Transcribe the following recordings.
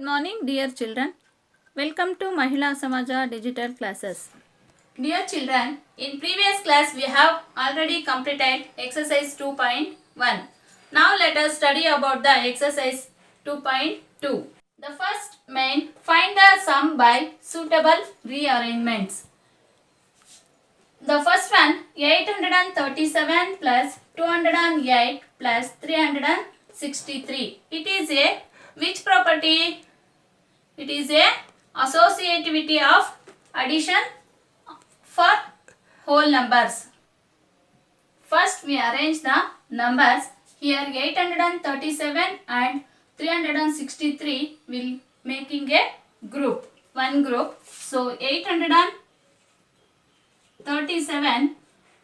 morning, dear children. Welcome to Mahila Samaja Digital Classes. Dear children, in previous class we have already completed exercise 2.1. Now let us study about the exercise 2.2. The first main, find the sum by suitable rearrangements. The first one, 837 plus 208 plus 363. It is a which property? It is a associativity of addition for whole numbers. First we arrange the numbers. Here 837 and 363 will making a group, one group. So 837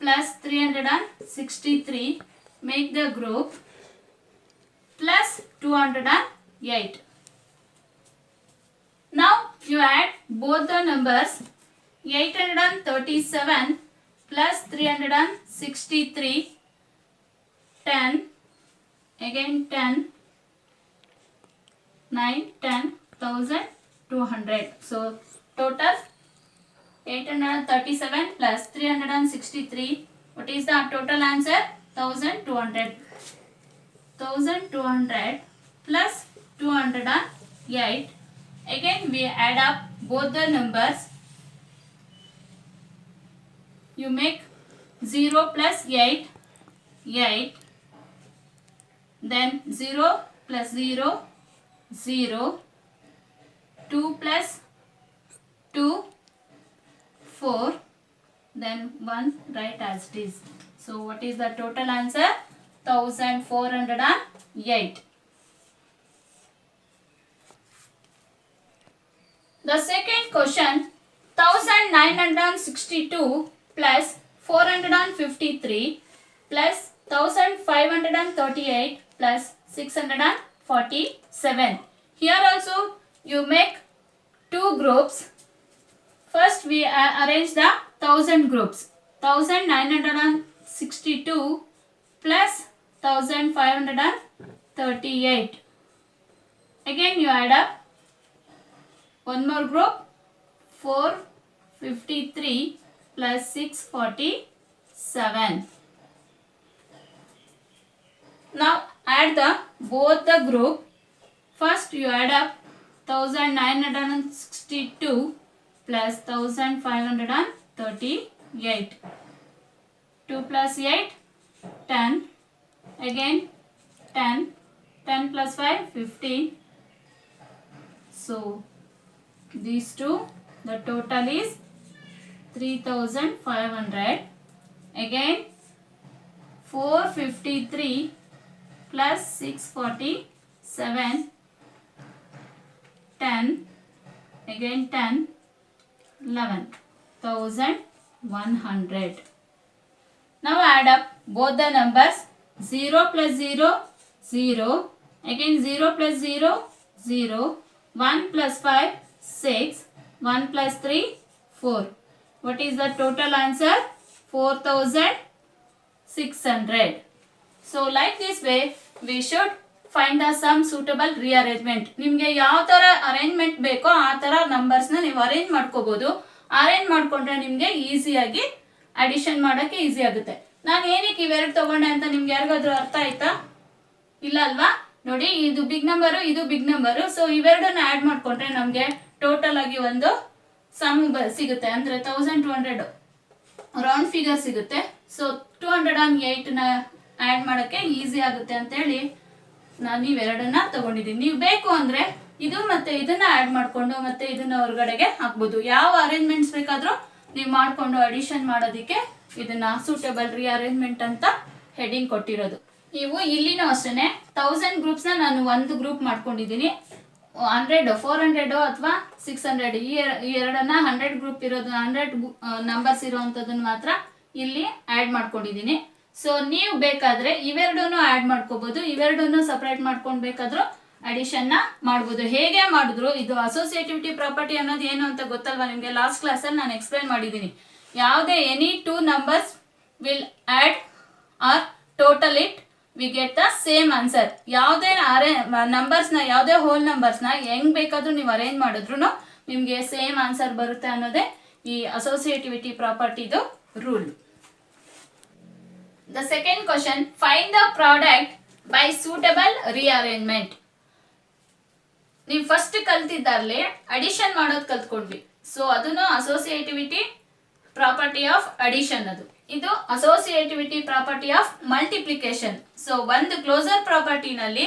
plus 363 make the group plus 208. Now you add both the numbers. 837 plus 363, 10, again 10, 9, 10, 1200. So total 837 plus 363. What is the total answer? 1200. 1200 plus 208. Again we add up both the numbers. You make 0 plus 8, 8. Then 0 plus 0, 0. 2 plus 2, 4. Then 1 write as it is. So what is the total answer? 1408. The second question, 1962 plus 453 plus 1538 plus 647. Here also you make two groups. First we arrange the 1000 groups. 1962 plus 1538. Again you add up one more group, 453 plus 647. Now add both the group. First you add up 1962 plus 1538. 2 plus 8, 10. Again 10. 10 plus 5, 15. So these two, the total is 3500. Again 453 plus 647, 10. Again 10, 11. 1100. Now add up both the numbers. 0 plus 0, 0. Again 0 plus 0, 0. 1 plus 5, 6. 1 plus 3, 4. What is the total answer? 4600. So like this way we should find the sum suitable rearrangement. ನಿಮಗೆ ಯಾವ ತರ arrangement ಬೇಕೋ ಆ ತರ numbers ನ ನೀವು arrange ಮಾಡ್ಕೋಬಹುದು. Arrange ಮಾಡ್ಕೊಂಡ್ರೆ ನಿಮಗೆ ಈಸಿಯಾಗಿ ಅಡಿಷನ್ ಮಾಡಕ್ಕೆ ಈಸಿ ಆಗುತ್ತೆ. ನಾನು ಏನಕ್ಕೆ ಇವೆರಡು ತಗೊಂಡೆ ಅಂತ ನಿಮ್ಗೆ ಯಾರಿಗಾದ್ರೂ ಅರ್ಥ ಆಯ್ತಾ? ಇಲ್ಲ ಅಲ್ವಾ? ನೋಡಿ, ಇದು ಬಿಗ್ ನಂಬರ್, ಇದು ಬಿಗ್ ನಂಬರ್. ಸೊ ಇವೆರಡನ್ನ ಆಡ್ ಮಾಡ್ಕೊಂಡ್ರೆ ನಮ್ಗೆ ಟೋಟಲ್ ಆಗಿ ಒಂದು ಸಮ್ ಸಿಗುತ್ತೆ. ಅಂದ್ರೆ 1200 ರೌಂಡ್ ಫಿಗರ್ ಸಿಗುತ್ತೆ. ಸೊ 208 ನ ಆಡ್ ಮಾಡಕ್ಕೆ ಈಸಿ ಆಗುತ್ತೆ ಅಂತ ಹೇಳಿ ನಾನು ಇವೆರಡನ್ನ ತಗೊಂಡಿದ್ದೀನಿ. ನೀವು ಬೇಕು ಅಂದ್ರೆ ಇದು ಮತ್ತೆ ಇದನ್ನ ಆಡ್ ಮಾಡ್ಕೊಂಡು ಮತ್ತೆ ಇದನ್ನ ಹೊರಗಡೆಗೆ ಹಾಕ್ಬೋದು. ಯಾವ ಅರೇಂಜ್ಮೆಂಟ್ಸ್ ಬೇಕಾದ್ರೂ ನೀವು ಮಾಡ್ಕೊಂಡು ಅಡಿಷನ್ ಮಾಡೋದಿಕ್ಕೆ ಇದನ್ನ ಸೂಟೇಬಲ್ ರಿಅರೇಂಜ್ಮೆಂಟ್ ಅಂತ ಹೆಡಿಂಗ್ ಕೊಟ್ಟಿರೋದು. ನೀವು ಇಲ್ಲಿನೂ ಅಷ್ಟೇನೆ 1000 ಗ್ರೂಪ್ಸ್ ನ ನಾನು ಒಂದು ಗ್ರೂಪ್ ಮಾಡ್ಕೊಂಡಿದ್ದೀನಿ. 100, 400 ಅಥವಾ 600 ಈ ಎರಡನ್ನ 100 ಗ್ರೂಪ್ ಇರೋದು, 100 ನಂಬರ್ಸ್ ಇರೋವಂಥದ್ದನ್ನ ಮಾತ್ರ ಇಲ್ಲಿ ಆಡ್ ಮಾಡ್ಕೊಂಡಿದ್ದೀನಿ. ಸೊ ನೀವು ಬೇಕಾದ್ರೆ ಇವೆರಡನ್ನು ಆಡ್ ಮಾಡ್ಕೋಬಹುದು. ಇವೆರಡನ್ನು ಸಪರೇಟ್ ಮಾಡ್ಕೊಂಡು ಬೇಕಾದ್ರೂ ಅಡಿಷನ್ ನ ಮಾಡಬಹುದು. ಹೇಗೆ ಮಾಡಿದ್ರು, ಇದು ಅಸೋಸಿಯೇಟಿವಿಟಿ ಪ್ರಾಪರ್ಟಿ ಅನ್ನೋದು ಏನು ಅಂತ ಗೊತ್ತಲ್ವಾ ನಿಮ್ಗೆ? ಲಾಸ್ಟ್ ಕ್ಲಾಸ್ ಅಲ್ಲಿ ನಾನು ಎಕ್ಸ್ಪ್ಲೈನ್ ಮಾಡಿದ್ದೀನಿ. ಯಾವುದೇ any two numbers will add or total it we get the same answer. ಯಾವುದೇ ನಂಬರ್ಸ್ನ ಯಾವುದೇ ಹೋಲ್ ನಂಬರ್ಸ್ನ ಹೆಂಗ್ ಬೇಕಾದ್ರೂ ನೀವು ಅರೇಂಜ್ ಮಾಡಿದ್ರು ನಿಮಗೆ ಸೇಮ್ ಆನ್ಸರ್ ಬರುತ್ತೆ ಅನ್ನೋದೇ ಈ ಅಸೋಸಿಯೇಟಿವಿಟಿ ಪ್ರಾಪರ್ಟಿದು rule. The second question, find the product by suitable rearrangement. ನೀವು ಫಸ್ಟ್ ಕಲ್ತಿದ್ದಾರಲಿ ಅಡಿಷನ್ ಮಾಡೋದು ಕಲ್ತ್ಕೊಂಡ್ವಿ. ಸೊ ಅದನ್ನು ಅಸೋಸಿಯೇಟಿವಿಟಿ ಪ್ರಾಪರ್ಟಿ ಆಫ್ ಅಡಿಷನ್. ಅದು ಇದು ಅಸೋಸಿಯೇಟಿವಿಟಿ ಪ್ರಾಪರ್ಟಿ ಆಫ್ ಮಲ್ಟಿಪ್ಲಿಕೇಶನ್. ಸೊ ಒಂದು ಕ್ಲೋಸರ್ ಪ್ರಾಪರ್ಟಿನಲ್ಲಿ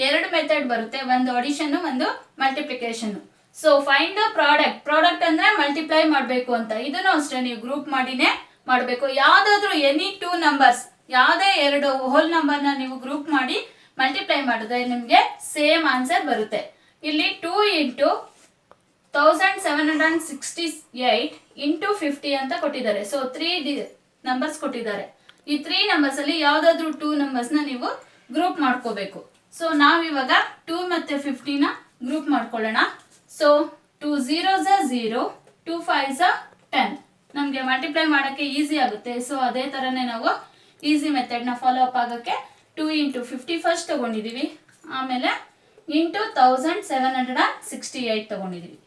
ಎರಡು ಮೆಥಡ್ ಬರುತ್ತೆ, ಒಂದು ಅಡಿಷನ್ ಒಂದು multiplication. So find the product, product ಅಂದ್ರೆ ಮಲ್ಟಿಪ್ಲೈ ಮಾಡಬೇಕು ಅಂತ. ಇದನ್ನು ಅಷ್ಟೇ ನೀವು ಗ್ರೂಪ್ ಮಾಡಿನೇ ಮಾಡಬೇಕು. ಯಾವ್ದಾದ್ರು ಎನಿ ಟೂ ನಂಬರ್ಸ್, ಯಾವುದೇ ಎರಡು ಹೋಲ್ ನಂಬರ್ನ ನೀವು ಗ್ರೂಪ್ ಮಾಡಿ ಮಲ್ಟಿಪ್ಲೈ ಮಾಡಿದ್ರೆ ನಿಮಗೆ ಸೇಮ್ ಆನ್ಸರ್ ಬರುತ್ತೆ. ಇಲ್ಲಿ 2 ಇಂಟು 1768 ಇಂಟು 50 ಅಂತ ಕೊಟ್ಟಿದ್ದಾರೆ. ಸೊ 3 ನಂಬರ್ಸ್ ಕೊಟ್ಟಿದ್ದಾರೆ. ಈ 3 ನಂಬರ್ಸ್ ಅಲ್ಲಿ ಯಾವ್ದಾದ್ರು 2 ನಂಬರ್ಸ್ನ ನೀವು ಗ್ರೂಪ್ ಮಾಡ್ಕೋಬೇಕು. ಸೊ ನಾವಿವಾಗ 2 ಮತ್ತೆ 50ನ ಗ್ರೂಪ್ ಮಾಡ್ಕೊಳ್ಳೋಣ. So 2 0s 0, 2 5s 10. ನಮಗೆ ಮಲ್ಟಿಪ್ಲೈ ಮಾಡೋಕ್ಕೆ ಈಸಿ ಆಗುತ್ತೆ. ಸೊ ಅದೇ ಥರನೇ ನಾವು ಈಸಿ ಮೆಥಡ್ನ ಫಾಲೋ ಅಪ್ ಆಗೋಕ್ಕೆ 2 ಇಂಟು 50 ಫಸ್ಟ್ ತೊಗೊಂಡಿದ್ದೀವಿ, ಆಮೇಲೆ ಇಂಟು 1768 ತೊಗೊಂಡಿದ್ದೀವಿ.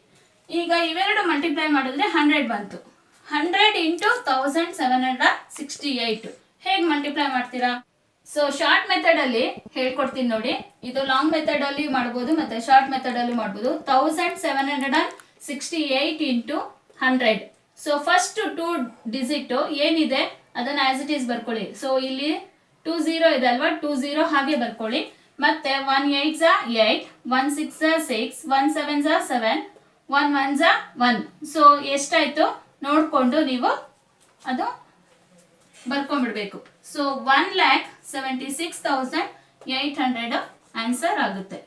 ಈಗ ಇವೆರಡು ಮಲ್ಟಿಪ್ಲೈ ಮಾಡಿದ್ರೆ 100 ಬಂತು. 100 ಇಂಟು 1768 ಹೇಗೆ ಮಲ್ಟಿಪ್ಲೈ ಮಾಡ್ತೀರಾ? ಸೊ ಶಾರ್ಟ್ ಮೆಥಡ್ ಅಲ್ಲಿ ಹೇಳ್ಕೊಡ್ತೀನಿ ನೋಡಿ. ಇದು ಲಾಂಗ್ ಮೆಥಡ್ ಅಲ್ಲಿ ಮಾಡ್ಬೋದು ಮತ್ತೆ ಶಾರ್ಟ್ ಮೆಥಡ್ ಅಲ್ಲಿ ಮಾಡ್ಬೋದು. 1768 ಇಂಟು 100. ಸೊ ಫಸ್ಟ್ 2 ಡಿಜಿಟ್ ಏನಿದೆ ಅದನ್ನ ಆಸ್ ಇಟ್ ಈಸ್ ಬರ್ಕೊಳ್ಳಿ. ಸೊ ಇಲ್ಲಿ 20 ಇದೆ ಅಲ್ವಾ, 20 ಹಾಗೆ ಬರ್ಕೊಳ್ಳಿ. ಮತ್ತೆ 1 8s 8, 1 6s 6, 1 7s 7, 1 1s 1. So ಎಷ್ಟಾಯ್ತು ನೋಡ್ಕೊಂಡು ನೀವು ಅದು ಬರ್ಕೊಂಡ್ಬಿಡ್ಬೇಕು. ಸೊ 1,76,800 ಆನ್ಸರ್ ಆಗುತ್ತೆ.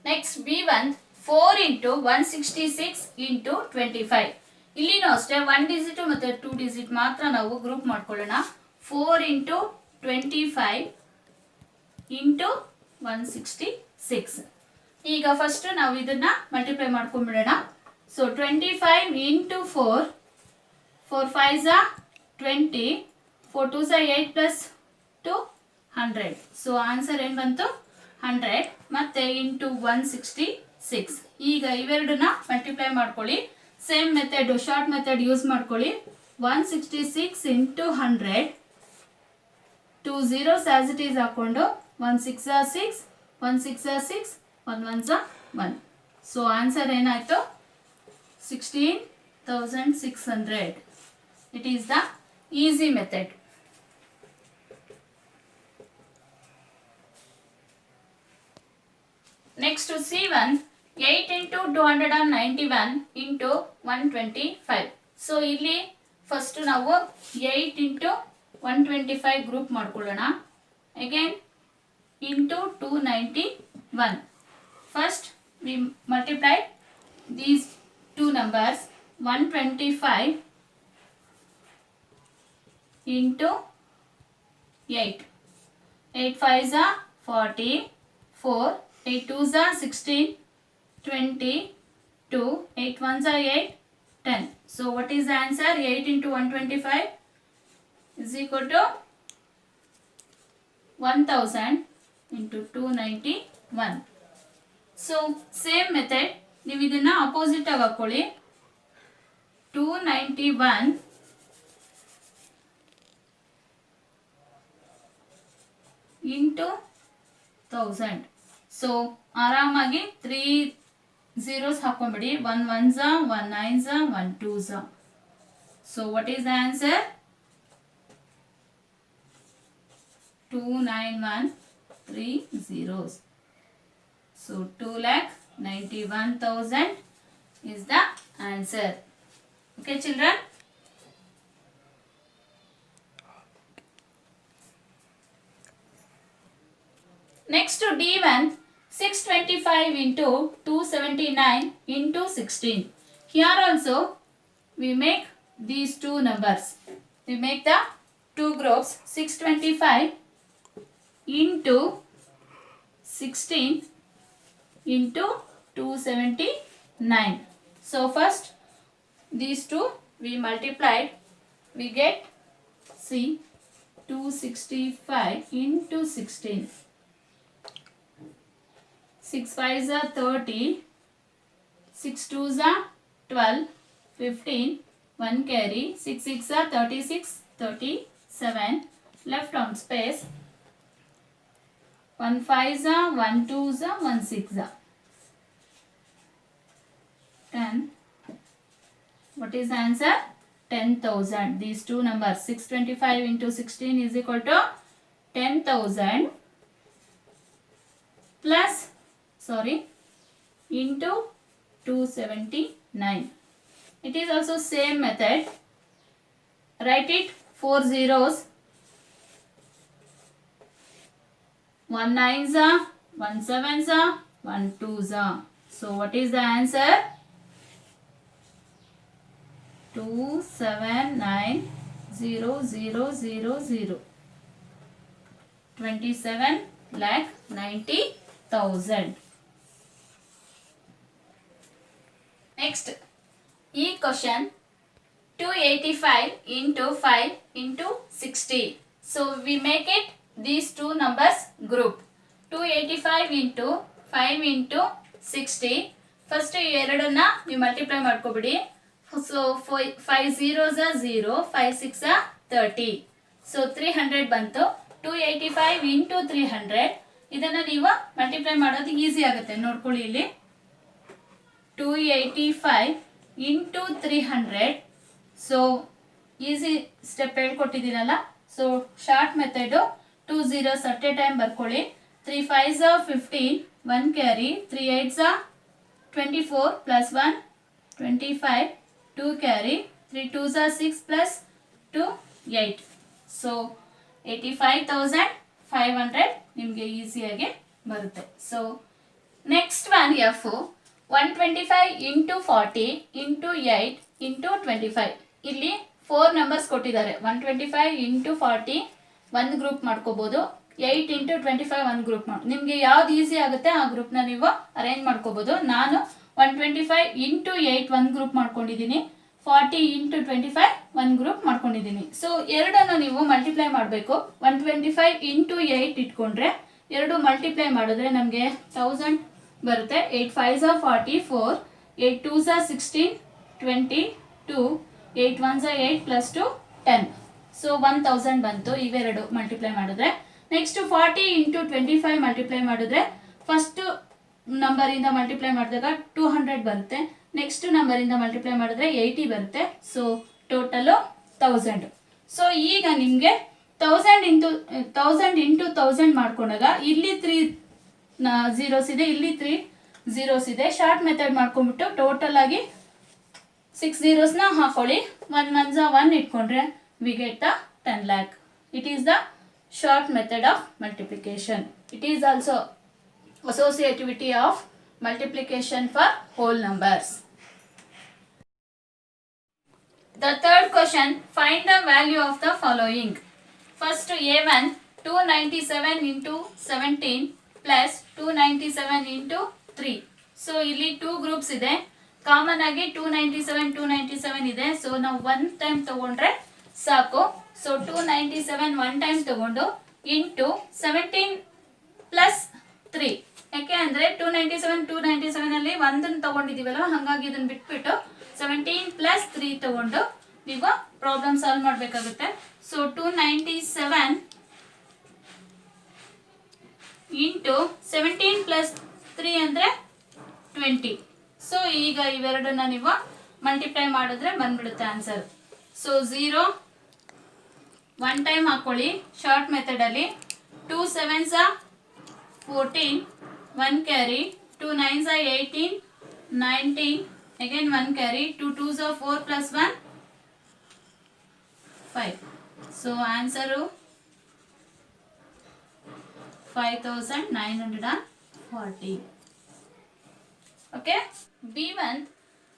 Next B1, 4 into 166 into 25. ಇಲ್ಲಿನೂ ಅಷ್ಟೇ 1 ಡಿಜಿಟ್ ಮತ್ತೆ 2 ಡಿಜಿಟ್ ಮಾತ್ರ ನಾವು ಗ್ರೂಪ್ ಮಾಡ್ಕೊಳ್ಳೋಣ. 4 ಇಂಟು 25 ಇಂಟು 166. ಈಗ ಫಸ್ಟ್ ನಾವು ಇದನ್ನ ಮಲ್ಟಿಪ್ಲೈ ಮಾಡ್ಕೊಂಡ್ಬಿಡೋಣ. So 25 into 4, 4 5s 20, 4 2s 8 plus 2 100. So answer ಏನು ಬಂತು 100. ಮತ್ತೆ ಇಂಟು 166. ಈಗ ಇವೆರಡನ್ನ ಮಲ್ಟಿಪ್ಲೈ ಮಾಡ್ಕೊಳ್ಳಿ. Same method short method use ಮಾಡ್ಕೊಳ್ಳಿ. 166 into 100, 2 zeros as it is ಹಾಕೊಂಡು 1 6s 6, 1 6s 6, 1 1s 1. So answer ಏನಾಯ್ತು 16,600. It is the easy method. Next C1, 8 into 291 into 125. So ಇಲ್ಲಿ ಫಸ್ಟ್ ನಾವು 8 ಇಂಟು 125 ಗ್ರೂಪ್ ಮಾಡ್ಕೊಳ್ಳೋಣ. Again into 291. First we multiply these two numbers. 125 into 8. 8 5s 40, 4, 8 2s 16, 20, 2, 8 1s 8, 10. So what is the answer? 8 into 125 is equal to 1000 into 291. So same method ನೀವು ಇದನ್ನ opposite ಆಗಿ ಹಾಕೊಳ್ಳಿ. 291 into 1000. So ಆರಾಮಾಗಿ 3 zeros ಹಾಕೊಂಡ್ಬಿಡಿ. 1 1s 1 9s 1 2s. So what is the answer? 29130. So 2,91,000 is the answer. Okay children. Next to D1, 625 into 279 into 16. Here also we make these two numbers. We make the two groups. 625 into 16 into 279. So first these two we multiplied, we get C 265 into 16. 6 5s are 30, 6 2s are 12, 15, 1 carry, 6 6 are 36, 37, left on space, 1 5s are 1 2s are 1 6s are 10. What is the answer? 10,000. These two numbers 625 into 16 is equal to 10,000 plus into 279. It is also same method. Write it 4 zeros. 1 9s are 1 7s are 1 2s are. So what is the answer? 279,000. 27,90,000. Next, E question 285 into 5 into 60. So we make it these two numbers group. 285 into 5 into 60. First ಎರಡನ್ನ ನೀವು multiply ಮಾಡ್ಕೊಬಿಡಿ. So 5 zeros are 0, 5 6 are 30. So 300 ಬಂತು. 285 into 300. ಇದನ್ನ ನೀವು multiply ಮಾಡೋದು easy ಆಗುತ್ತೆ. ನೋಡ್ಕೊಳ್ಳಿ ಇಲ್ಲಿ 285 into 300. So easy step ಹೇಳ್ಕೊಟ್ಟಿದ್ದೀನಲ್ಲ. So short method 2 zeros at a time ಬರ್ಕೊಳ್ಳಿ. 3 5s are 15, 1 carry, 3 8s are 24 plus 1 25, 2 carry, 3 2s are 6 plus 2 8. So 85,500 ನಿಮಗೆ ಈಸಿಯಾಗಿ ಬರುತ್ತೆ. So next one F 125 into 40 into 8 into 25. ಇಲ್ಲಿ 4 ನಂಬರ್ಸ್ ಕೊಟ್ಟಿದ್ದಾರೆ. 125 into 40 ಒಂದು group ಮಾಡ್ಕೋಬಹುದು. 8 into 25 ಒಂದು ಗ್ರೂಪ್ ನಿಮಗೆ ಯಾವ್ದು ಈಸಿ ಆಗುತ್ತೆ ಆ ಗ್ರೂಪ್ನ ನೀವು ಅರೇಂಜ್ ಮಾಡ್ಕೋಬಹುದು. ನಾನು 125 into 8 ಒಂದು ಗ್ರೂಪ್ ಮಾಡ್ಕೊಂಡಿದ್ದೀನಿ. 40 into 25 ಒಂದು ಗ್ರೂಪ್ ಮಾಡ್ಕೊಂಡಿದ್ದೀನಿ. ಸೊ ಎರಡನ್ನು ನೀವು ಮಲ್ಟಿಪ್ಲೈ ಮಾಡಬೇಕು. 125 into 8 ಇಟ್ಕೊಂಡ್ರೆ ಎರಡು ಮಲ್ಟಿಪ್ಲೈ ಮಾಡಿದ್ರೆ ನಮಗೆ 1000 ಬರುತ್ತೆ. 8 5s are 44, 8 2s are 16, 22, 8 1s are 8 plus 2 10. So 1000 ಬಂತು ಇವೆರಡು ಮಲ್ಟಿಪ್ಲೈ ಮಾಡಿದ್ರೆ. ನೆಕ್ಸ್ಟ್ 40 into 25 ಮಲ್ಟಿಪ್ಲೈ ಮಾಡಿದ್ರೆ ಫಸ್ಟ್ ನಂಬರಿಂದ ಮಲ್ಟಿಪ್ಲೈ ಮಾಡಿದಾಗ 200 ಬರುತ್ತೆ. ನೆಕ್ಸ್ಟ್ ನಂಬರಿಂದ ಮಲ್ಟಿಪ್ಲೈ ಮಾಡಿದ್ರೆ 80 ಬರುತ್ತೆ. So total 1000. ಸೊ ಈಗ ನಿಮಗೆ 1000 into 1000 ಮಾಡ್ಕೊಂಡಾಗ ಇಲ್ಲಿ 3 zeros ಇದೆ, ಇಲ್ಲಿ 3 zeros ಇದೆ. ಶಾರ್ಟ್ ಮೆಥಡ್ ಮಾಡ್ಕೊಂಡ್ಬಿಟ್ಟು ಟೋಟಲ್ ಆಗಿ 6 zeros ಹಾಕೊಳ್ಳಿ. 1 1s are 1 ಇಟ್ಕೊಂಡ್ರೆ we get the 10 lakh. It is the short method of multiplication. It is also associativity of multiplication for whole numbers. The third question, find the value of the following. First A1 297 into 17 plus 297 into 3. So ಇಲ್ಲಿ 2 groups ಇದೆ. Common ಆಗಿ 297 ಇದೆ. So ನಾವು 1 time ತಗೊಂಡ್ರೆ ಸಾಕು. So 297 1 time ತಗೊಂಡು into 17 plus 3. ಯಾಕೆ ಅಂದರೆ 297 ಅಲ್ಲಿ ಒಂದನ್ನು ತಗೊಂಡಿದ್ದೀವಲ್ಲ, ಹಾಗಾಗಿ ಇದನ್ನು ಬಿಟ್ಬಿಟ್ಟು 17 ಪ್ಲಸ್ 3 ತಗೊಂಡು ನೀವು ಪ್ರಾಬ್ಲಮ್ ಸಾಲ್ವ್ ಮಾಡಬೇಕಾಗುತ್ತೆ. ಸೊ 297 ಇಂಟು 17 ಪ್ಲಸ್ 3 ಅಂದರೆ 20. ಸೊ ಈಗ ಇವೆರಡನ್ನ ನೀವು ಮಲ್ಟಿಪ್ಲೈ ಮಾಡಿದ್ರೆ ಬಂದ್ಬಿಡುತ್ತೆ ಆನ್ಸರ್. ಸೊ 0 1 ಟೈಮ್ ಹಾಕೊಳ್ಳಿ short ಮೆಥಡಲ್ಲಿ. 2 7s are 14, 1 carry, 2 9s are 18, 19, again 1 carry, 2 2s are 4 plus 1 5. So answer 5,940. Okay. B1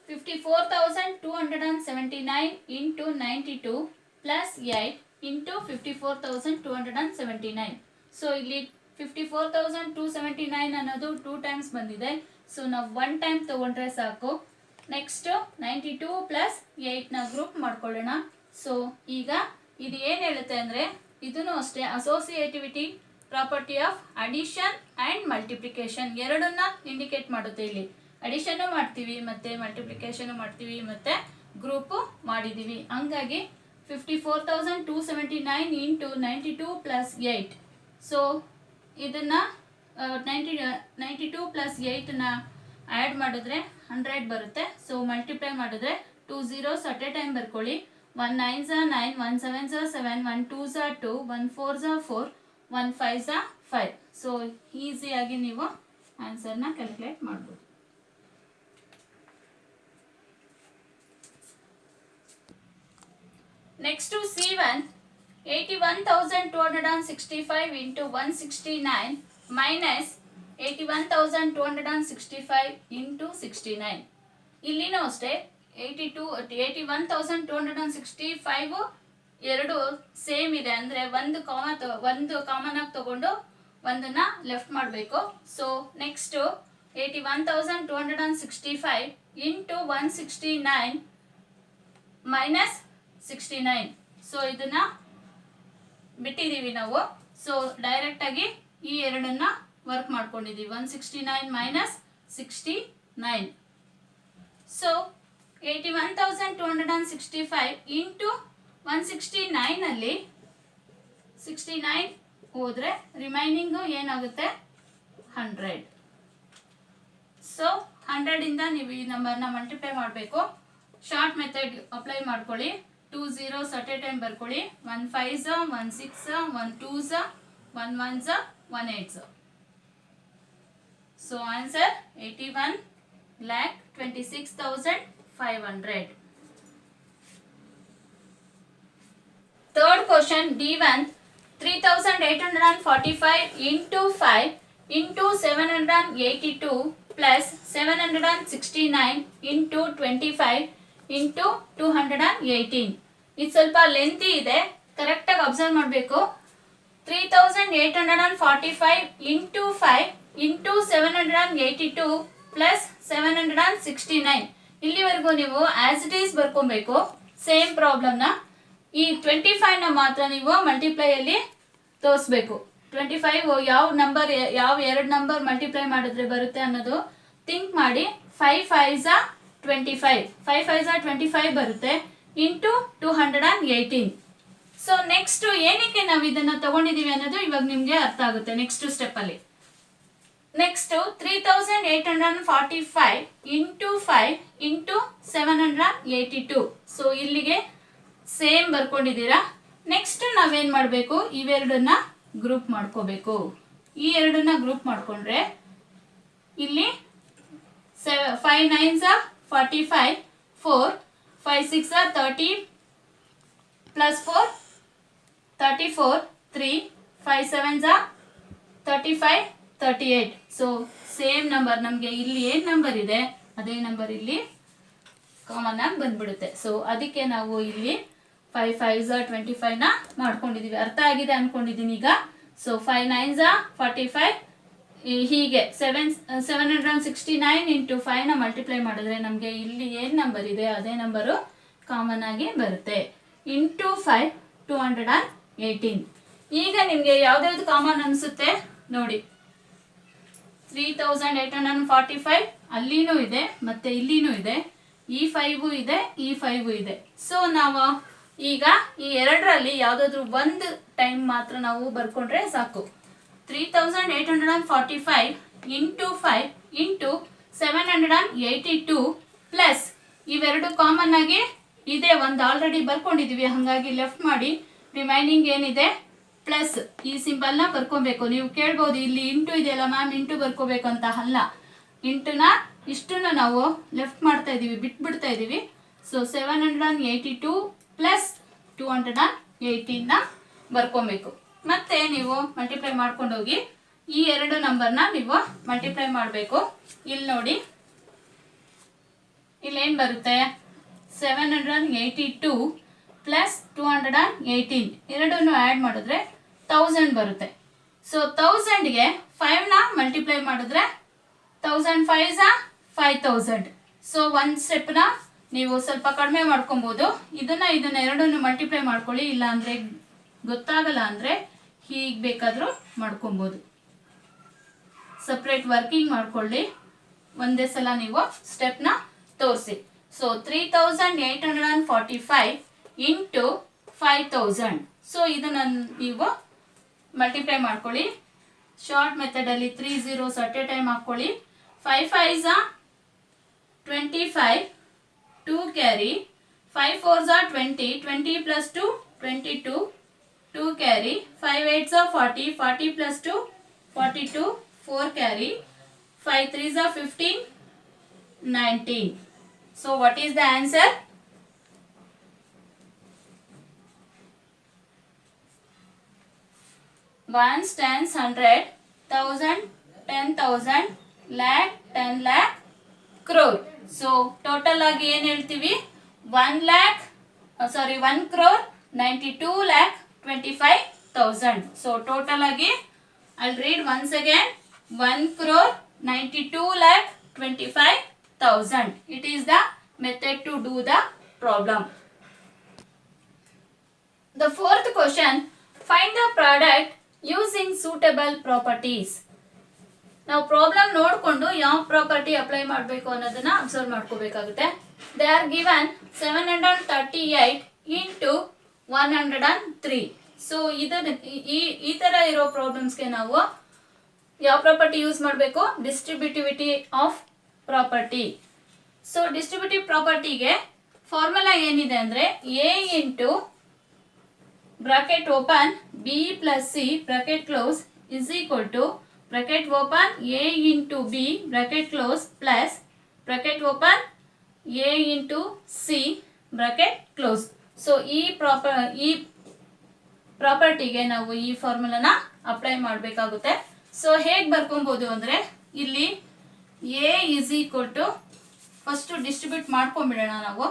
54,279 into 92 plus 8 into 54,279. So ಇಲ್ಲಿ 54,279 ಅನ್ನೋದು 2 ಟೈಮ್ಸ್ ಬಂದಿದೆ. ಸೊ ನಾವು 1 ಟೈಮ್ ತಗೊಂಡ್ರೆ ಸಾಕು. ನೆಕ್ಸ್ಟ್ 92 ಪ್ಲಸ್ 8ನ ಗ್ರೂಪ್ ಮಾಡ್ಕೊಳ್ಳೋಣ. ಸೊ ಈಗ ಇದು ಏನು ಹೇಳುತ್ತೆ ಅಂದರೆ ಇದನ್ನು ಅಷ್ಟೇ associativity property of addition and multiplication ಎರಡನ್ನ ಇಂಡಿಕೇಟ್ ಮಾಡುತ್ತೆ. ಇಲ್ಲಿ ಅಡಿಷನ್ನು ಮಾಡ್ತೀವಿ ಮತ್ತು ಮಲ್ಟಿಪ್ಲಿಕೇಶನು ಮಾಡ್ತೀವಿ ಮತ್ತು ಗ್ರೂಪು ಮಾಡಿದ್ದೀವಿ. ಹಂಗಾಗಿ 54,279 ಇಂಟು 92 ಪ್ಲಸ್ 8. ಸೊ ಇದನ್ನು 92 ಪ್ಲಸ್ 8ನ ಆ್ಯಡ್ ಮಾಡಿದ್ರೆ 100 ಬರುತ್ತೆ. ಸೊ ಮಲ್ಟಿಪ್ಲೈ ಮಾಡಿದ್ರೆ 2 zeros ಅಟ್ ಎ ಟೈಮ್ ಬರ್ಕೊಳ್ಳಿ. 1 9s 9, 1 7s 7, 1 2s 2, 1 4s 4, 1 5s 5. So ಈಸಿಯಾಗಿ ನೀವು ಆನ್ಸರ್ನ ಕ್ಯಾಲ್ಕುಲೇಟ್ ಮಾಡ್ಬೋದು. Next C1 81,265 into 169 minus 81,265 into 69. ಇಲ್ಲಿನೂ ಅಷ್ಟೇ 81,265 ಎರಡು ಸೇಮ್ ಇದೆ, ಅಂದರೆ ಒಂದು ಕಾಮನ್ ಆಗಿ ತಗೊಂಡು ಒಂದನ್ನ ಲೆಫ್ಟ್ ಮಾಡಬೇಕು. So next 81,265 into 169 minus 69. So ಇದನ್ನ ಬಿಟ್ಟಿದ್ದೀವಿ ನಾವು. ಸೊ ಡೈರೆಕ್ಟ್ ಆಗಿ ಈ ಎರಡನ್ನ ವರ್ಕ್ ಮಾಡ್ಕೊಂಡಿದ್ದೀವಿ. 169 ಮೈನಸ್ 69. ಸೊ 81,265 ಇಂಟು 169 ಅಲ್ಲಿ 69 ಹೋದ್ರೆ ರಿಮೈನಿಂಗು ಏನಾಗುತ್ತೆ 100. ಸೊ 100 ಇಂದ ನೀವು ಈ ನಂಬರ್ನ ಮಲ್ಟಿಪ್ಲೈ ಮಾಡಬೇಕು. ಶಾರ್ಟ್ ಮೆಥಡ್ ಅಪ್ಲೈ ಮಾಡ್ಕೊಳ್ಳಿ. 2 zeros ಅಟ್ ಎ ಟೈಮ್ ಬರ್ಕೊಳ್ಳಿ. 1 5s 1 6s 1 2s 1 1s 1 8s. So answer 81,26,500. Third question D1 3,845 into 5 into 782 plus 769 into 25 into 218. ಇದು ಸ್ವಲ್ಪ ಲೆಂತಿ ಇದೆ, ಕರೆಕ್ಟಾಗಿ ಅಬ್ಸರ್ವ್ ಮಾಡಬೇಕು. 3,845 ಇಂಟು 5 ಇಂಟು 782 ಪ್ಲಸ್ 769. ಇಲ್ಲಿವರೆಗೂ ನೀವು ಆಸ್ ಇಟ್ ಈಸ್ ಬರ್ಕೊಬೇಕು ಸೇಮ್ ಪ್ರಾಬ್ಲಮ್ನ. ಈ 25ನ ಮಾತ್ರ ನೀವು ಮಲ್ಟಿಪ್ಲೈಯಲ್ಲಿ ತೋರಿಸ್ಬೇಕು. 25 ಯಾವ ಎರಡು ನಂಬರ್ ಮಲ್ಟಿಪ್ಲೈ ಮಾಡಿದ್ರೆ ಬರುತ್ತೆ ಅನ್ನೋದು ಥಿಂಕ್ ಮಾಡಿ. 5 5s 25, 5 5s 25 ಬರುತ್ತೆ ಇಂಟು 218. ಸೊ ನೆಕ್ಸ್ಟ್ ಏನಕ್ಕೆ ನಾವು ಇದನ್ನ ತಗೊಂಡಿದೀವಿ ಅನ್ನೋದು ಇವಾಗ ನಿಮ್ಗೆ ಅರ್ಥ ಆಗುತ್ತೆ ನೆಕ್ಸ್ಟ್ ಸ್ಟೆಪ್ ಅಲ್ಲಿ. Next 3,845 into 5 into 782. ಸೊ ಇಲ್ಲಿಗೆ ಸೇಮ್ ಬರ್ಕೊಂಡಿದ್ದೀರಾ. ನೆಕ್ಸ್ಟ್ ನಾವೇನ್ ಮಾಡಬೇಕು, ಇವೆರಡನ್ನ ಗ್ರೂಪ್ ಮಾಡ್ಕೋಬೇಕು. ಈ ಎರಡನ್ನ ಗ್ರೂಪ್ ಮಾಡ್ಕೊಂಡ್ರೆ ಇಲ್ಲಿ 5 9s 45, 4 5 6 30 plus 4 34, 3 5 7s 35 38. So same number ನಮಗೆ ಇಲ್ಲಿ ಏನು ನಂಬರ್ ಇದೆ ಅದೇ ನಂಬರ್ ಇಲ್ಲಿ ಕಾಮನ್ ಆಗಿ ಬಂದ್ಬಿಡುತ್ತೆ. ಸೊ ಅದಕ್ಕೆ ನಾವು ಇಲ್ಲಿ 5 5s 25ನ ಮಾಡ್ಕೊಂಡಿದ್ದೀವಿ. ಅರ್ಥ ಆಗಿದೆ ಅನ್ಕೊಂಡಿದ್ದೀನಿ ಈಗ. ಸೊ 5 9s 45 ಹೀಗೆ 769 ಇಂಟು 5ನ ಮಲ್ಟಿಪ್ಲೈ ಮಾಡಿದ್ರೆ ನಮಗೆ ಇಲ್ಲಿ ಏನು ನಂಬರ್ ಇದೆ ಅದೇ ನಂಬರು ಕಾಮನ್ ಆಗಿ ಬರುತ್ತೆ. ಇಂಟು 5 218. ಈಗ ನಿಮಗೆ ಯಾವ್ದಾವ್ದು ಕಾಮನ್ ಅನಿಸುತ್ತೆ ನೋಡಿ. 3,845 ಅಲ್ಲಿನೂ ಇದೆ ಮತ್ತೆ ಇಲ್ಲಿನೂ ಇದೆ. ಈ 5 ಇದೆ, ಈ 5 ಇದೆ. ಸೊ ನಾವು ಈಗ ಈ ಎರಡರಲ್ಲಿ ಯಾವುದಾದ್ರೂ ಒಂದು ಟೈಮ್ ಮಾತ್ರ ನಾವು ಬರ್ಕೊಂಡ್ರೆ ಸಾಕು. 3,845 ಇಂಟು 5 ಇಂಟು 782 ಪ್ಲಸ್ ಇವೆರಡು ಕಾಮನ್ ಆಗಿ ಇದೆ, ಒಂದು ಆಲ್ರೆಡಿ ಬರ್ಕೊಂಡಿದೀವಿ, ಹಾಗಾಗಿ ಲೆಫ್ಟ್ ಮಾಡಿ. ರಿಮೈನಿಂಗ್ ಏನಿದೆ ಪ್ಲಸ್ ಈ ಸಿಂಬಲ್ನ ಬರ್ಕೊಬೇಕು. ನೀವು ಕೇಳ್ಬೋದು ಇಲ್ಲಿ ಇಂಟು ಇದೆಯಲ್ಲ ಮ್ಯಾಮ್ ಇಂಟು ಬರ್ಕೋಬೇಕು ಅಂತ. ಅಲ್ಲ, ಇಂಟುನ ಇಷ್ಟನ್ನ ನಾವು ಲೆಫ್ಟ್ ಮಾಡ್ತಾ ಇದೀವಿ, ಬಿಟ್ಬಿಡ್ತಾ ಇದೀವಿ. ಸೊ 782 ಪ್ಲಸ್ 218ನ ಬರ್ಕೊಬೇಕು. ಮತ್ತೆ ನೀವು ಮಲ್ಟಿಪ್ಲೈ ಮಾಡ್ಕೊಂಡು ಹೋಗಿ ಈ ಎರಡು ನಂಬರ್ನ ನೀವು ಮಲ್ಟಿಪ್ಲೈ ಮಾಡಬೇಕು. ಇಲ್ಲಿ ನೋಡಿ, ಇಲ್ಲೇನು ಬರುತ್ತೆ 782 ಪ್ಲಸ್ 218 ಎರಡನ್ನು ಆ್ಯಡ್ ಮಾಡಿದ್ರೆ 1000 ಬರುತ್ತೆ. ಸೊ 1000ಗೆ 5ನ ಮಲ್ಟಿಪ್ಲೈ ಮಾಡಿದ್ರೆ 1000 5s 5000. ಸೊ ಒಂದು ಸ್ಟೆಪ್ನ ನೀವು ಸ್ವಲ್ಪ ಕಡಿಮೆ ಮಾಡ್ಕೊಬೋದು. ಇದನ್ನ ಎರಡನ್ನು ಮಲ್ಟಿಪ್ಲೈ ಮಾಡ್ಕೊಳ್ಳಿ, ಇಲ್ಲ ಅಂದರೆ ಗೊತ್ತಾಗಲ್ಲ ಅಂದರೆ ಹೀಗೆ ಬೇಕಾದರೂ ಮಾಡ್ಕೊಬೋದು. ಸಪ್ರೇಟ್ ವರ್ಕಿಂಗ್ ಮಾಡ್ಕೊಳ್ಳಿ, ಒಂದೇ ಸಲ ನೀವು ಸ್ಟೆಪ್ನ ತೋರಿಸಿ. So 3845 into 5000. ಸೊ ಇದನ್ನು ನೀವು ಮಲ್ಟಿಪ್ಲೈ ಮಾಡ್ಕೊಳ್ಳಿ. ಶಾರ್ಟ್ ಮೆಥಡಲ್ಲಿ 3 zeros ಅಟ್ ಎ ಟೈಮ್ ಹಾಕ್ಕೊಳ್ಳಿ. 5 5s 25, 2 carry, 5 4s 20, 20 plus 2 22, 2 carry, 5 8s 40, 40 plus 2 42, 4 carry, 5 3s 15, 19. So what is the answer? Ones, tens, 100, 1000, 10,000, lakh, 10 lakh, crore. So total ಆಗಿ ಏನು ಹೇಳ್ತೀವಿ? 1 crore 92 lakh 25,000. So total ಆಗಿ I'll read once again. 1 crore 92 lakh 25,000. It is the method to do the problem. The fourth question, find the product using suitable properties. ನಾವು problem ನೋಡಿಕೊಂಡು ಯಾವ property apply ಮಾಡಬೇಕು ಅನ್ನೋದನ್ನ observe ಮಾಡ್ಕೋಬೇಕಾಗುತ್ತೆ. They are given 738 into 103. So ಈ ಥರ ಇರೋ ಪ್ರಾಬ್ಲಮ್ಸ್ಗೆ ನಾವು ಯಾವ ಪ್ರಾಪರ್ಟಿ ಯೂಸ್ ಮಾಡಬೇಕು? Distributivity of property. So distributive ಪ್ರಾಪರ್ಟಿಗೆ ಫಾರ್ಮುಲಾ ಏನಿದೆ ಅಂದರೆ A into bracket open B plus C bracket close is equal to bracket open A into B bracket close plus bracket open A into C bracket close. So ಈ ಪ್ರಾಪರ್ಟಿಗೆ ನಾವು ಈ ಫಾರ್ಮುಲಾನ apply ಮಾಡಬೇಕಾಗುತ್ತೆ. So ಹೇಗೆ ಬರ್ಕೊಬೋದು ಅಂದರೆ ಇಲ್ಲಿ A is equal to first distribute ಮಾಡ್ಕೊಂಡ್ಬಿಡೋಣ ನಾವು.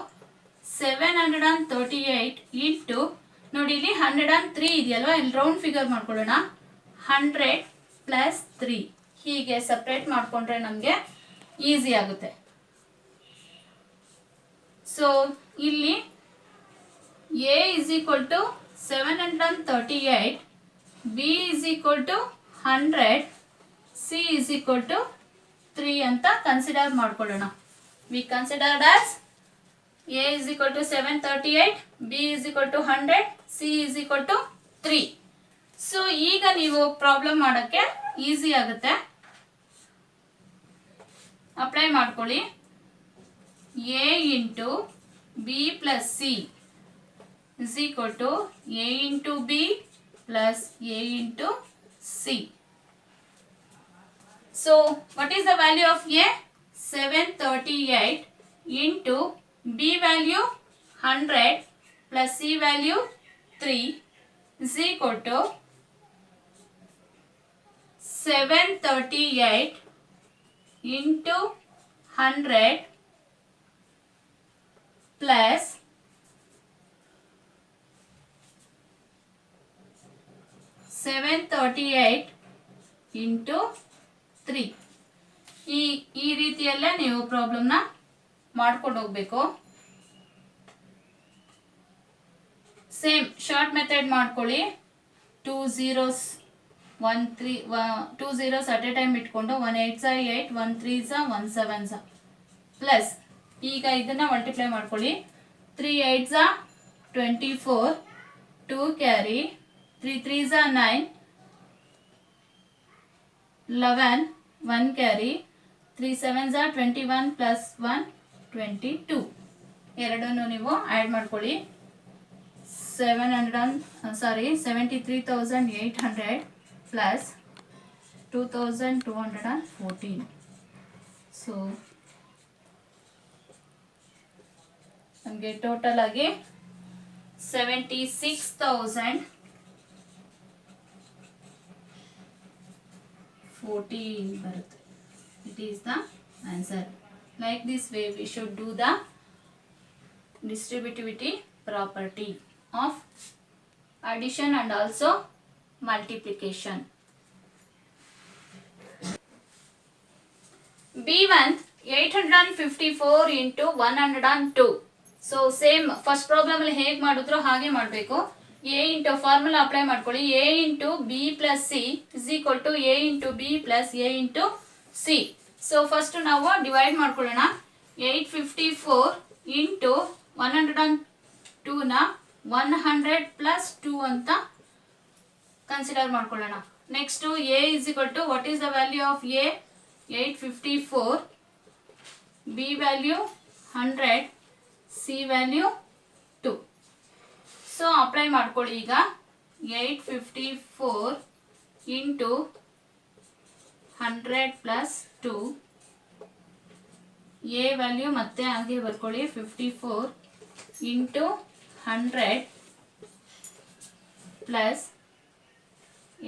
738 ಇಂಟು ನೋಡಿ ಇಲ್ಲಿ 103 ಇದೆಯಲ್ವಾ, ಇಲ್ಲಿ ರೌಂಡ್ ಫಿಗರ್ ಮಾಡ್ಕೊಳ್ಳೋಣ. 100 ಪ್ಲಸ್ 3 ಹೀಗೆ ಸಪ್ರೇಟ್ ಮಾಡಿಕೊಂಡ್ರೆ ನಮಗೆ ಈಸಿ ಆಗುತ್ತೆ. ಸೊ ಇಲ್ಲಿ A is equal to 738, B is equal to 100, C is equal to 3 ಅಂತ ಕನ್ಸಿಡರ್ ಮಾಡ್ಕೊಳ್ಳೋಣ. We considered as A is equal to 738, B is equal to 100, C is equal to 3. So ಈಗ ನೀವು problem ಮಾಡೋಕ್ಕೆ easy ಆಗುತ್ತೆ. Apply ಮಾಡ್ಕೊಳ್ಳಿ. A into B plus C is equal to A into B plus A into C. So what is the value of A? 738 into B value 100 plus C value 3 is equal to 738 into 100 plus 738 into 3. ಈ ರೀತಿಯಲ್ಲೇ ನೀವು ಪ್ರಾಬ್ಲಮ್ನ ಮಾಡ್ಕೊಂಡು ಹೋಗ್ಬೇಕು. Same short method ಮಾಡ್ಕೊಳ್ಳಿ. 2 zeros 1 3 2 zeros at a time ಇಟ್ಕೊಂಡು 1 8s 8 1 3s 1 7s plus ಈಗ ಇದನ್ನ multiply ಮಾಡ್ಕೊಳ್ಳಿ. 3 8s 24, 2 carry, 3 3s 9, 11, 1 carry, 3 7s 21 plus 1 22. ಎರಡನ್ನು ನೀವು ಆ್ಯಡ್ ಮಾಡ್ಕೊಳ್ಳಿ. 73,800 ಪ್ಲಸ್ 2,214. ಸೊ ನಮಗೆ ಟೋಟಲ್ ಆಗಿ 76,014 ಬರುತ್ತೆ. It is the answer. Like this way we should do the distributivity property of addition and also multiplication. B1 854 into 102. So same first problem ಅಲ್ಲಿ ಹೇಗೆ ಮಾಡಿದ್ರು ಹಾಗೆ ಮಾಡಬೇಕು. ಎ ಇಂಟು ಫಾರ್ಮುಲಾ ಅಪ್ಲೈ ಮಾಡ್ಕೊಳ್ಳಿ. A into B plus C is equal to A into B plus A into C. So first ನಾವು divide ಮಾಡ್ಕೊಳ್ಳೋಣ. 854 into 102ನ 100 plus 2 ಅಂತ consider ಮಾಡ್ಕೊಳ್ಳೋಣ. Next A is equal to what is the value of A 854, B value 100, C value 2. So apply ಮಾಡ್ಕೊಳ್ಳಿ. ಈಗ 854 into 100 plus 2, A value ಮತ್ತೆ ಹಾಗೆ ಬರ್ಕೊಳ್ಳಿ 54 into 100 plus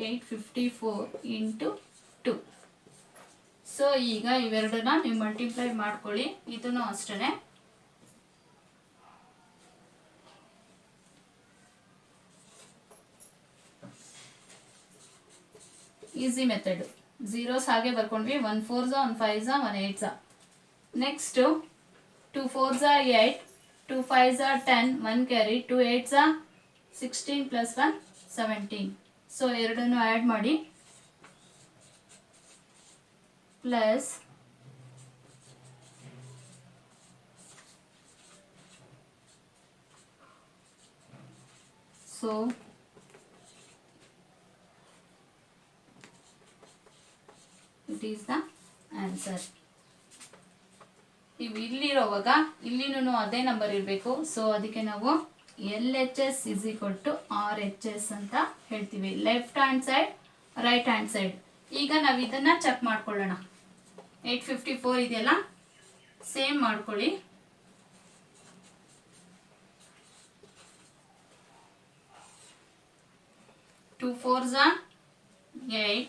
854 into 2. So ಈಗ ಇವೆರಡನ್ನ ನೀವು ಮಲ್ಟಿಪ್ಲೈ ಮಾಡ್ಕೊಳ್ಳಿ. ಇದನ್ನು ಅಷ್ಟೇ. Easy method. ಝೀರೋಸ್ ಹಾಗೆ ಬರ್ಕೊಂಡ್ವಿ. 1 4 1 5 1 8. Next 2 4 8, 2 5 10, 1 carry, 2 8 16 plus 1 17. ಸೊ ಎರಡನ್ನು ಆ್ಯಡ್ ಮಾಡಿ plus so it is the answer. ನೀವು ಇಲ್ಲಿರೋವಾಗ ಇಲ್ಲಿನೂ ಅದೇ ನಂಬರ್ ಇರಬೇಕು. ಸೊ ಅದಕ್ಕೆ ನಾವು LHS is equal to RHS ಅಂತ ಹೇಳ್ತೀವಿ. Left hand side, right hand side. ಈಗ ನಾವು ಇದನ್ನ ಚೆಕ್ ಮಾಡ್ಕೊಳ್ಳೋಣ. 854 ಇದೆಯಲ್ಲ, ಸೇಮ್ ಮಾಡ್ಕೊಳ್ಳಿ. Two 4s 8,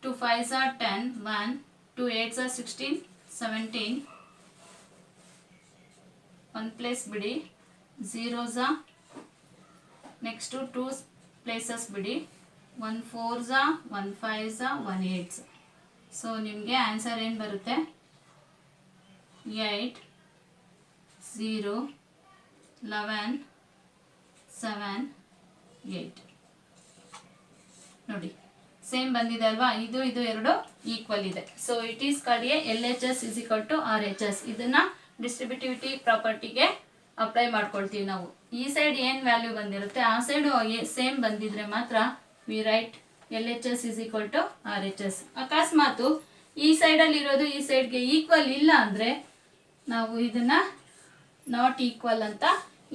2 5s 10, 1, 2 8s 16, 17, 1 place ಬಿಡಿ, 0s, ನೆಕ್ಸ್ಟ್ 2 ಪ್ಲೇಸಸ್ ಬಿಡಿ, 1 4s 1 5s 1 8s. ಸೊ ನಿಮಗೆ ಆನ್ಸರ್ ಏನು ಬರುತ್ತೆ? 8 0 11 7 8. ನೋಡಿ ಸೇಮ್ ಬಂದಿದೆ ಅಲ್ವಾ? ಇದು ಎರಡು ಈಕ್ವಲ್ ಇದೆ. So it is called a LHS is equal to RHS. ಇದನ್ನ ಡಿಸ್ಟ್ರಿಬ್ಯೂಟಿವಿಟಿ ಪ್ರಾಪರ್ಟಿಗೆ ಅಪ್ಲೈ ಮಾಡ್ಕೊಳ್ತೀವಿ ನಾವು. ಈ ಸೈಡ್ ಏನು ವ್ಯಾಲ್ಯೂ ಬಂದಿರುತ್ತೆ ಆ ಸೈಡು ಸೇಮ್ ಬಂದಿದ್ರೆ ಮಾತ್ರ we write LHS is equal to RHS. ಅಕಸ್ಮಾತು ಈ ಸೈಡಲ್ಲಿ ಇರೋದು ಈ ಸೈಡ್ಗೆ ಈಕ್ವಲ್ ಇಲ್ಲ ಅಂದರೆ ನಾವು ಇದನ್ನ ನಾಟ್ ಈಕ್ವಲ್ ಅಂತ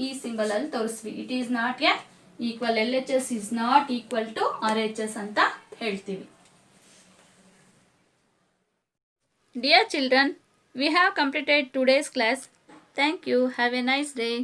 ಈ ಸಿಂಬಲ್ ಅಲ್ಲಿ ತೋರಿಸ್ವಿ. It is not a equal. LHS is not equal to RHS ಅಂತ ಹೇಳ್ತೀವಿ. Dear children, we have completed today's class. Thank you. Have a nice day.